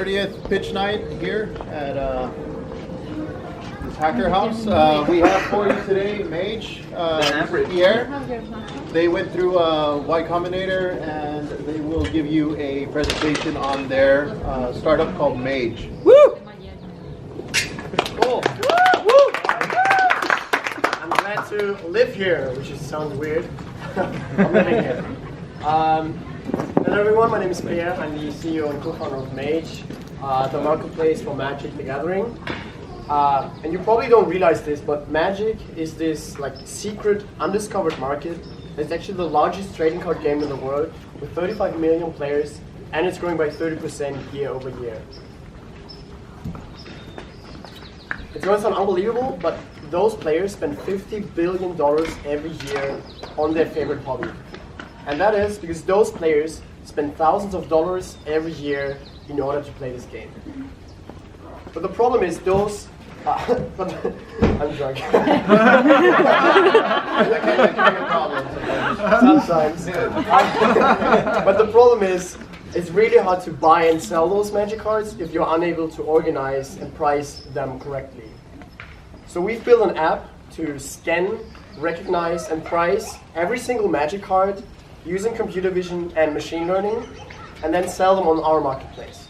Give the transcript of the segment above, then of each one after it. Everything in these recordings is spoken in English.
30th pitch night here at this hacker house. We have for you today Mage, Pierre. They went through Y Combinator and they will give you a presentation on their startup called Mage. Woo! Cool. Woo! I'm glad to live here, which sounds weird. I'm living here. Hello everyone, my name is Pierre. I'm the CEO and co-founder of Mage, the marketplace for Magic the Gathering. And you probably don't realize this, but Magic is this like secret, undiscovered market. It's actually the largest trading card game in the world with 35 million players, and it's growing by 30% year over year. It's going to sound unbelievable, but those players spend $50 billion every year on their favorite hobby. And that is because those players spend thousands of dollars every year in order to play this game. But the problem is those... I'm drunk. Sometimes. But the problem is, it's really hard to buy and sell those Magic cards if you're unable to organize and price them correctly. So we've built an app to scan, recognize, and price every single Magic card using computer vision and machine learning, and then sell them on our marketplace.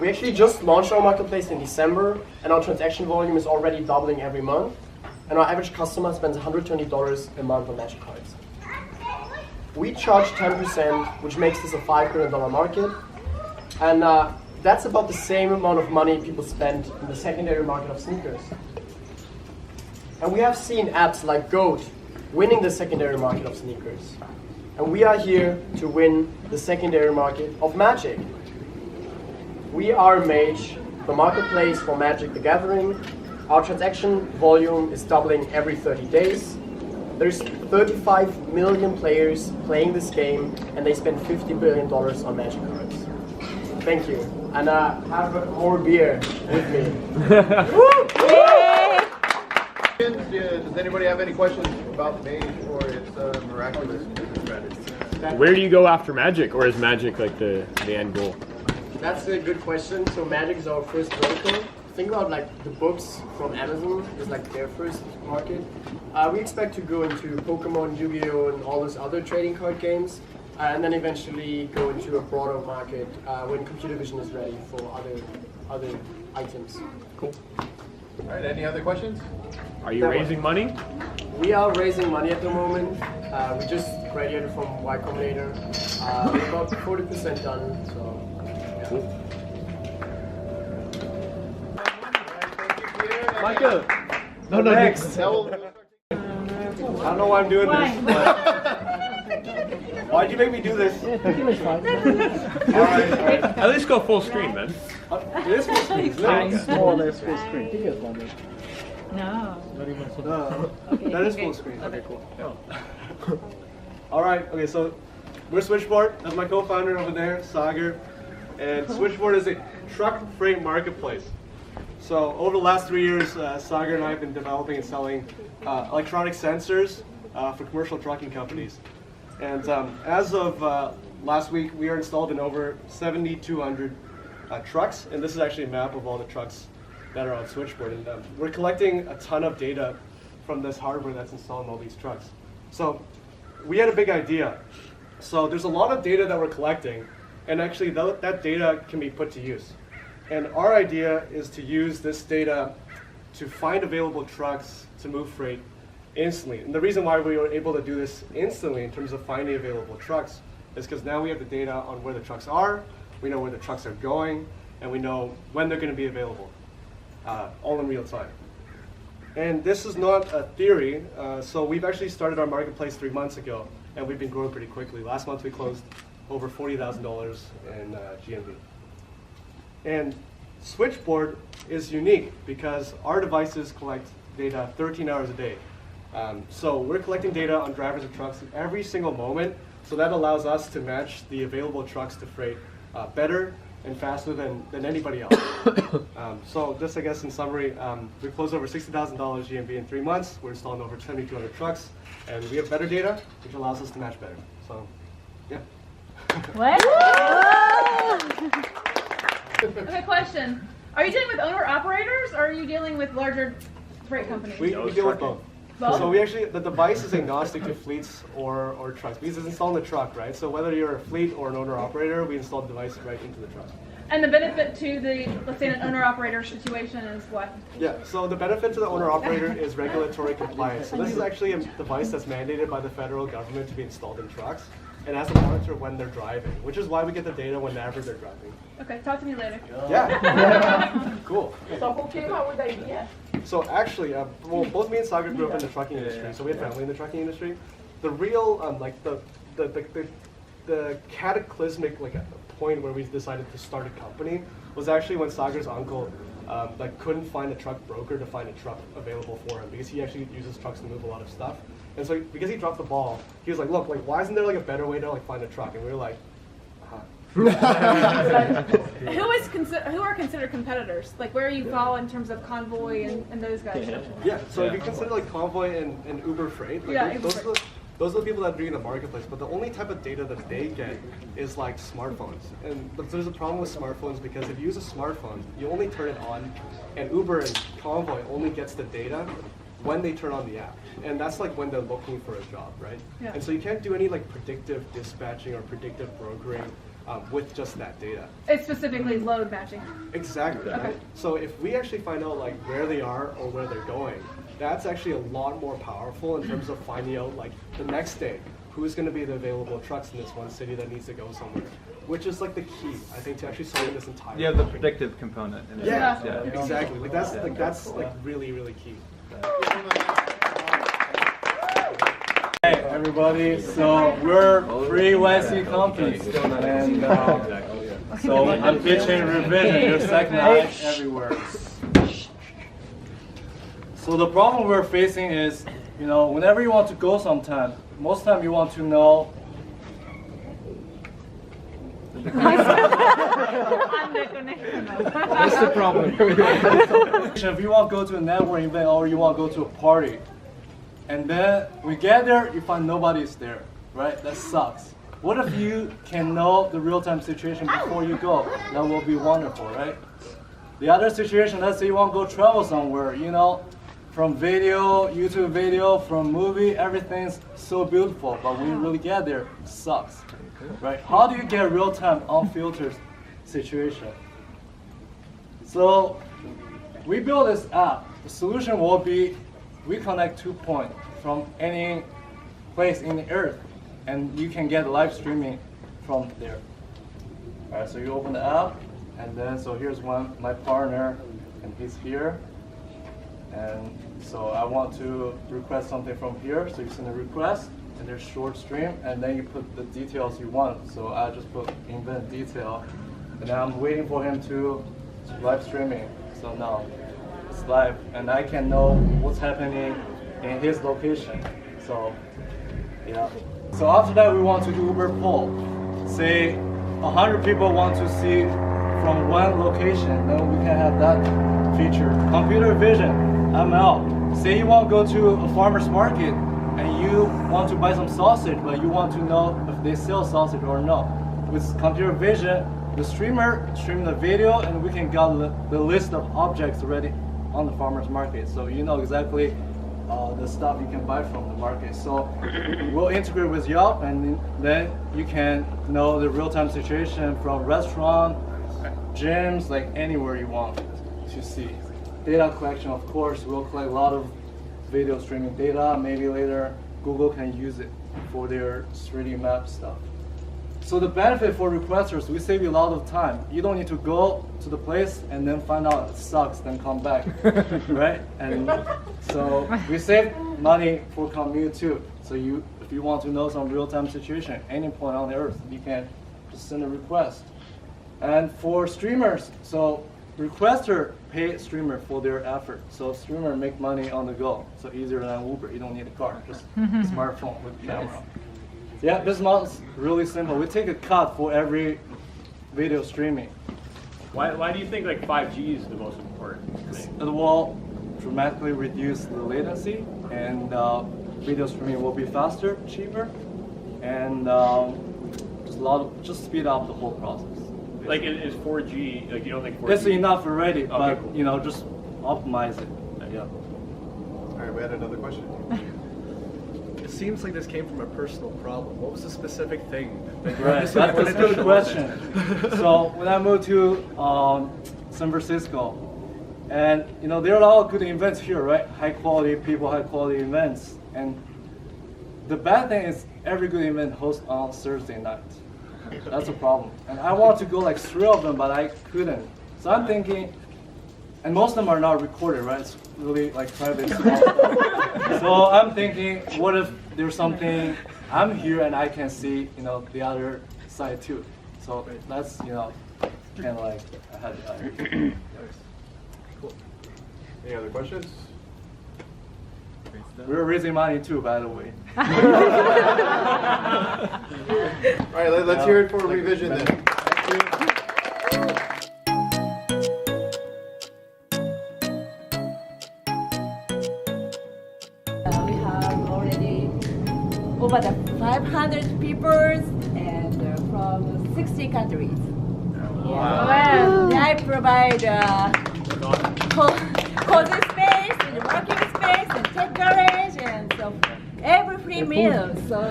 We actually just launched our marketplace in December, and our transaction volume is already doubling every month, and our average customer spends $120 a month on Magic cards. We charge 10%, which makes this a $5 billion market, and that's about the same amount of money people spend in the secondary market of sneakers. And we have seen apps like Goat winning the secondary market of sneakers. And we are here to win the secondary market of Magic. We are Mage, the marketplace for Magic the Gathering. Our transaction volume is doubling every 30 days. There's 35 million players playing this game, and they spend $50 billion on Magic cards. Thank you. And have more beer with me. Does anybody have any questions about Mage or its miraculous business strategy? Where do you go after Magic, or is Magic like the end goal? That's a good question. So Magic is our first vertical. Think about like the books from Amazon is like their first market. We expect to go into Pokemon, Yu-Gi-Oh, and all those other trading card games, and then eventually go into a broader market when computer vision is ready for other items. Cool. All right. Any other questions? Are you raising money? We are raising money at the moment. We just graduated from Y Combinator. We're about 40% done. So. Cool. Michael. No, next. I don't know why I'm doing this. But why'd you make me do this? All right. At least go full screen, man. It is full screen. More or less full screen. Think it's one. No. That is full screen. Okay, cool. All right. Okay, so we're Switchboard. That's my co-founder over there, Sagar. And Switchboard is a truck freight marketplace. So over the last 3 years, Sagar and I have been developing and selling electronic sensors for commercial trucking companies. And as of last week, we are installed in over 7,200 trucks. And this is actually a map of all the trucks that are on Switchboard. And we're collecting a ton of data from this hardware that's installed in all these trucks. So we had a big idea. So there's a lot of data that we're collecting, and actually that data can be put to use. And our idea is to use this data to find available trucks to move freight instantly. And the reason why we were able to do this instantly in terms of finding available trucks is because now we have the data on where the trucks are, we know where the trucks are going, and we know when they're going to be available, all in real time. And this is not a theory, so we've actually started our marketplace 3 months ago, and we've been growing pretty quickly. Last month we closed over $40,000 in GMV. And Switchboard is unique because our devices collect data 13 hours a day. So we're collecting data on drivers of trucks every single moment, so that allows us to match the available trucks to freight better and faster than anybody else. So just I guess in summary, we closed over $60,000 GMV in 3 months. We're installing over 7,200 trucks, and we have better data, which allows us to match better. So, yeah. What? Okay, question. Are you dealing with owner-operators, or are you dealing with larger freight companies? We deal with both. Both? So we actually, the device is agnostic to fleets or trucks because it's installed in the truck, right? So whether you're a fleet or an owner-operator, we install the device right into the truck. And the benefit to the, let's say, an owner-operator situation is what? Yeah, so the benefit to the owner-operator is regulatory compliance. So this is actually a device that's mandated by the federal government to be installed in trucks and has to monitor when they're driving, which is why we get the data whenever they're driving. Okay, talk to me later. Yeah. Cool. So who came up with the idea? So actually, well, both me and Sagar grew up in the trucking industry, so we had family in the trucking industry. The real, like the cataclysmic point where we decided to start a company was actually when Sagar's uncle couldn't find a truck broker to find a truck available for him because he actually uses trucks to move a lot of stuff. And so because he dropped the ball, he was like, look, why isn't there a better way to find a truck? And we were like, Who are considered competitors? Like where you fall in terms of Convoy and those guys? yeah. So if you consider Convoy and Uber Freight, those are the people that are doing the marketplace. But the only type of data that they get is smartphones. And there's a problem with smartphones because if you use a smartphone, you only turn it on, and Uber and Convoy only gets the data when they turn on the app. And that's when they're looking for a job, right? Yeah. And so you can't do any predictive dispatching or predictive brokering with just that data. It's specifically load matching. Exactly. Okay. Right? So if we actually find out where they are or where they're going, that's actually a lot more powerful in terms of finding out the next day who's going to be the available trucks in this one city that needs to go somewhere, which is the key I think to actually solving this entire. You have the predictive component. In it. Yeah, Yeah. exactly. That's really really key. Hey everybody, so we're three YC companies, and so I'm pitching revision, your second eye everywhere. So the problem we're facing is, whenever you want to go sometime, most time you want to know That's the problem. if you want to go to a networking event or you want to go to a party, and then we get there, you find nobody's there, right? That sucks. What if you can know the real-time situation before you go? That will be wonderful, right? The other situation, let's say you want to go travel somewhere, from video, YouTube video, from movie, everything's so beautiful, but when you really get there, it sucks, right? How do you get real-time, unfiltered situation? So we built this app. The solution will be we connect 2 points from any place in the earth, and you can get live streaming from there. All right, so you open the app, and then so here's my partner, and he's here. And so I want to request something from here, so you send a request, and there's short stream, and then you put the details you want. So I just put invent detail, and now I'm waiting for him to live streaming. So now it's live, and I can know what's happening in his location. So yeah. So after that, we want to do Uber poll. Say 100 people want to see from one location, then we can have that feature. Computer vision, ML. Say you want to go to a farmer's market and you want to buy some sausage, but you want to know if they sell sausage or not. With computer vision, the streamer stream the video, and we can get the list of objects already on the farmer's market. So you know exactly the stuff you can buy from the market. So we'll integrate with Yelp, and then you can know the real-time situation from restaurant, gyms, anywhere you want to see. Data collection, of course, we'll collect a lot of video streaming data. Maybe later Google can use it for their 3D map stuff. So the benefit for requesters, we save you a lot of time. You don't need to go to the place and then find out it sucks, then come back, right? And so we save money for commute too. So if you want to know some real-time situation, any point on the earth, you can just send a request. And for streamers, so requester pay streamer for their effort. So streamer make money on the go. So easier than Uber. You don't need a car, just smartphone with camera. Yeah, this model is really simple. We take a cut for every video streaming. Why do you think 5G is the most important thing? It will dramatically reduce the latency, and video streaming will be faster, cheaper, and just speed up the whole process. Like, is 4G, like, you don't think 4G? It's enough already, but cool. you know, just optimize it. Yeah. All right, we had another question. It seems like this came from a personal problem. What was the specific thing? Right, that's a good question. So when I moved to San Francisco, and you know there are a lot of good events here, right? High quality people, high quality events, and the bad thing is every good event hosts on Thursday night. That's a problem. And I wanted to go like 3 of them, but I couldn't. So I'm thinking, and most of them are not recorded, right? It's really like private. So I'm thinking, what if there's something I'm here and I can see, you know, the other side too. So that's, you know, kind of like I had the idea. Cool. Any other questions? We're raising money too, by the way. All right, let's hear it for revision then. We have already over the 500 people and from 60 countries. Wow. I provide cozy space, and working space, and tech garage, and so every free meal. So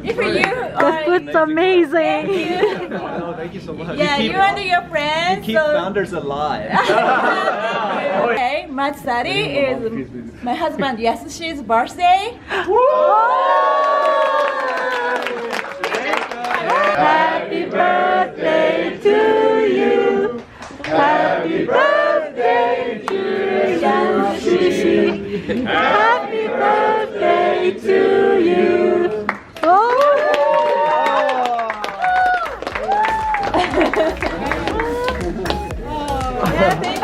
if you The food's amazing. thank you. No, thank you so much. Yeah, you and your friends. Keep so- founders alive. Okay, March 30 is my husband Yasush's birthday. Happy birthday to you. Happy birthday to Yasushi. Happy birthday to you. Oh. Yeah, thank